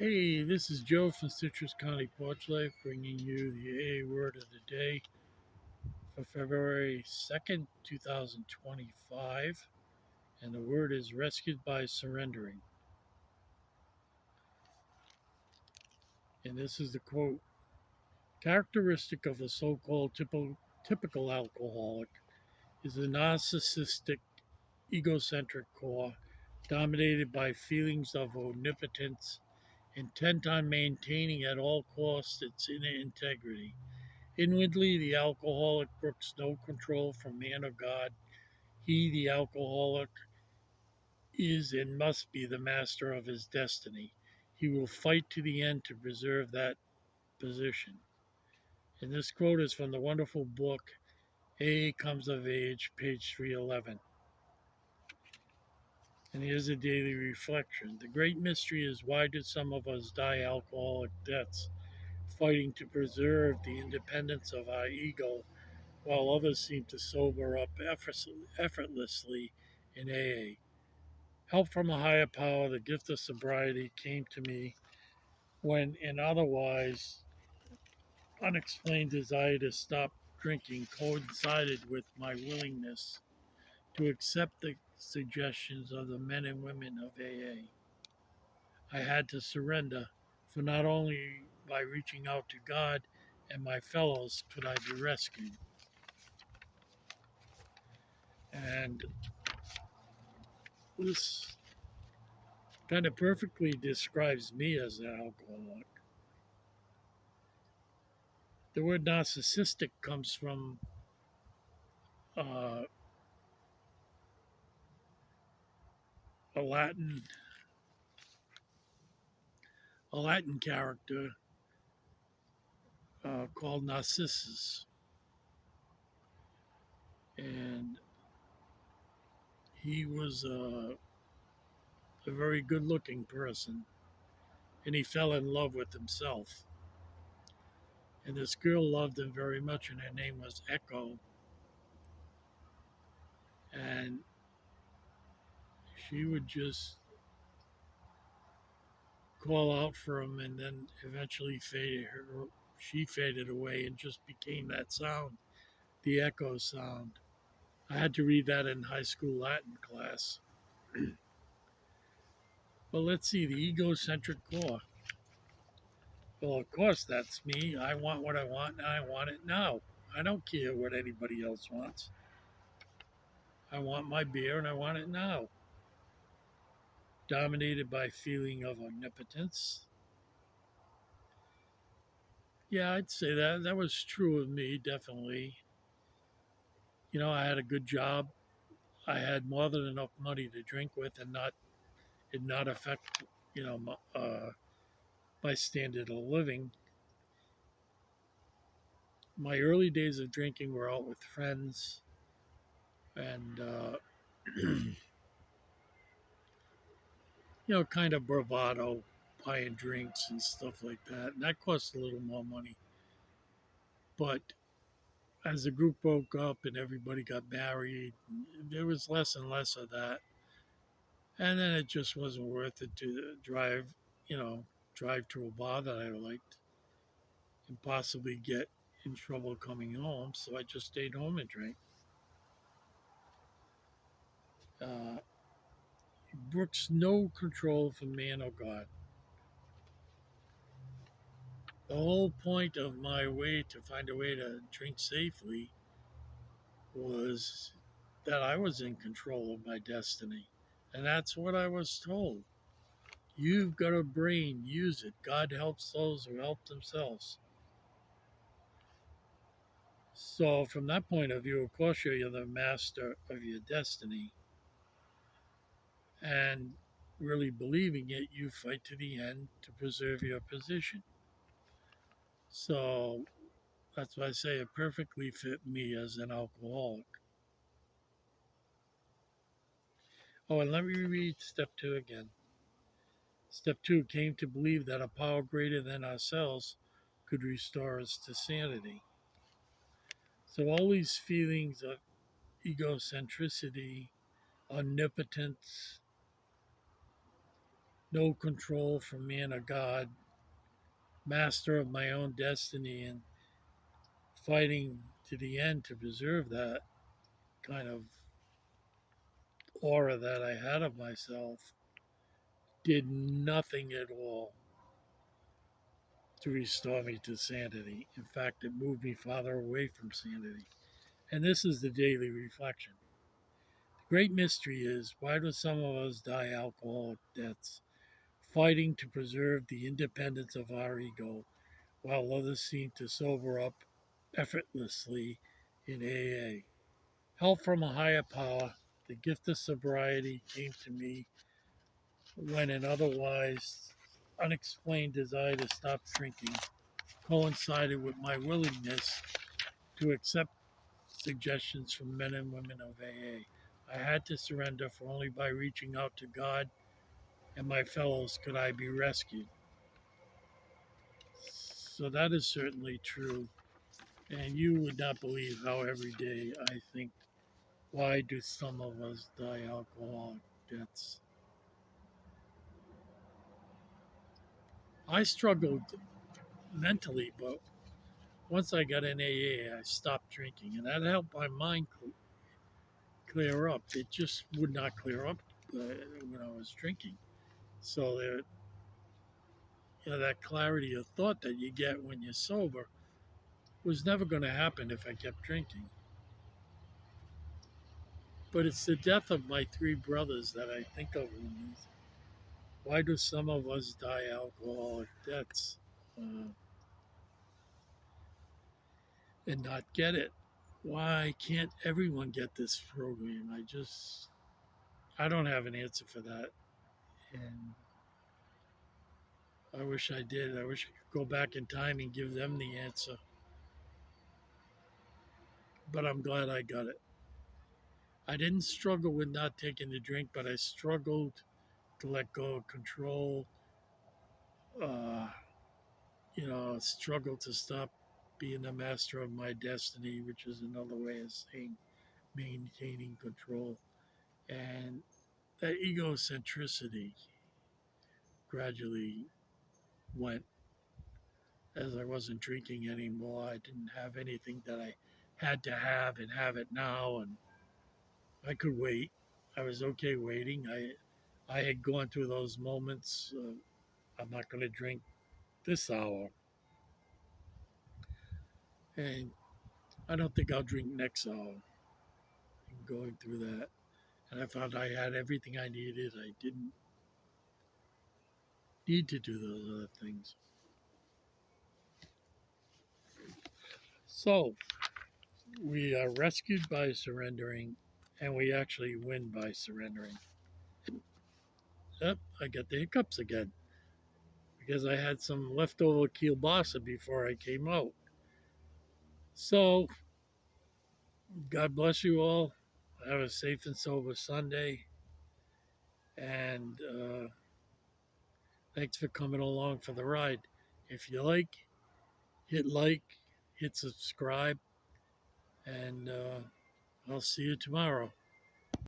Hey, this is Joe from Citrus County Porch Life bringing you the AA word of the day for February 2nd, 2025. And the word is rescued by surrendering. And this is the quote: characteristic of a so called typical alcoholic is a narcissistic, egocentric core dominated by feelings of omnipotence, intent on maintaining at all costs its inner integrity. Inwardly, the alcoholic brooks no control from man or God. He, the alcoholic, is and must be the master of his destiny. He will fight to the end to preserve that position. And this quote is from the wonderful book AA Comes of Age, page 311. And here's a daily reflection. The great mystery is, why do some of us die alcoholic deaths, fighting to preserve the independence of our ego, while others seem to sober up effortlessly in AA. Help from a higher power, the gift of sobriety, came to me when an otherwise unexplained desire to stop drinking coincided with my willingness to accept the suggestions of the men and women of AA. I had to surrender, for not only by reaching out to God and my fellows could I be rescued. And this kind of perfectly describes me as an alcoholic. The word narcissistic comes from uh, a Latin a Latin character called Narcissus, and he was a very good-looking person, and he fell in love with himself. And this girl loved him very much, and her name was Echo, and she would just call out for him, and then eventually she faded away and just became that sound, the echo sound. I had to read that in high school Latin class. Well, let's see, the egocentric core. Well, of course, that's me. I want what I want, and I want it now. I don't care what anybody else wants. I want my beer, and I want it now. Dominated by feeling of omnipotence. Yeah, I'd say that was true of me, definitely. I had a good job. I had more than enough money to drink with, and not affect, my standard of living. My early days of drinking were out with friends, and kind of bravado, buying drinks and stuff like that. And that cost a little more money. But as the group broke up and everybody got married, there was less and less of that. And then it just wasn't worth it to drive to a bar that I liked and possibly get in trouble coming home. So I just stayed home and drank. Uh, Brooks no control from man or God. The whole point of my way to find a way to drink safely was that I was in control of my destiny. And that's what I was told. You've got a brain, use it. God helps those who help themselves. So, from that point of view, of course, you're the master of your destiny. And really believing it, you fight to the end to preserve your position. So, that's why I say it perfectly fit me as an alcoholic. Oh, and let me read step 2 again. Step 2 came to believe that a power greater than ourselves could restore us to sanity. So, all these feelings of egocentricity, omnipotence, no control from man or God, master of my own destiny, and fighting to the end to preserve that kind of aura that I had of myself, did nothing at all to restore me to sanity. In fact, it moved me farther away from sanity. And this is the daily reflection. The great mystery is, why do some of us die alcoholic deaths, fighting to preserve the independence of our ego, while others seem to sober up effortlessly in AA? Help from a higher power, the gift of sobriety came to me when an otherwise unexplained desire to stop drinking coincided with my willingness to accept suggestions from men and women of AA. I had to surrender, for only by reaching out to God and my fellows could I be rescued. So that is certainly true. And you would not believe how every day I think, why do some of us die alcoholic deaths? I struggled mentally, but once I got in AA, I stopped drinking, and that helped my mind clear up. It just would not clear up when I was drinking. So that clarity of thought that you get when you're sober was never going to happen if I kept drinking. But it's the death of my three brothers that I think of when why do some of us die alcoholic deaths and not get it? Why can't everyone get this program? I don't have an answer for that. And I wish I did. I wish I could go back in time and give them the answer. But I'm glad I got it. I didn't struggle with not taking the drink, but I struggled to let go of control. Uh, struggled to stop being the master of my destiny, which is another way of saying maintaining control. And that egocentricity gradually went as I wasn't drinking anymore. I didn't have anything that I had to have and have it now, and I could wait. I was okay waiting. I had gone through those moments. I'm not going to drink this hour, and I don't think I'll drink next hour. And going through that, and I found I had everything I needed. I didn't need to do those other things. So we are rescued by surrendering, and we actually win by surrendering. Yep, I got the hiccups again because I had some leftover kielbasa before I came out. So, God bless you all. Have a safe and sober Sunday. And thanks for coming along for the ride. If you like, hit subscribe, and I'll see you tomorrow.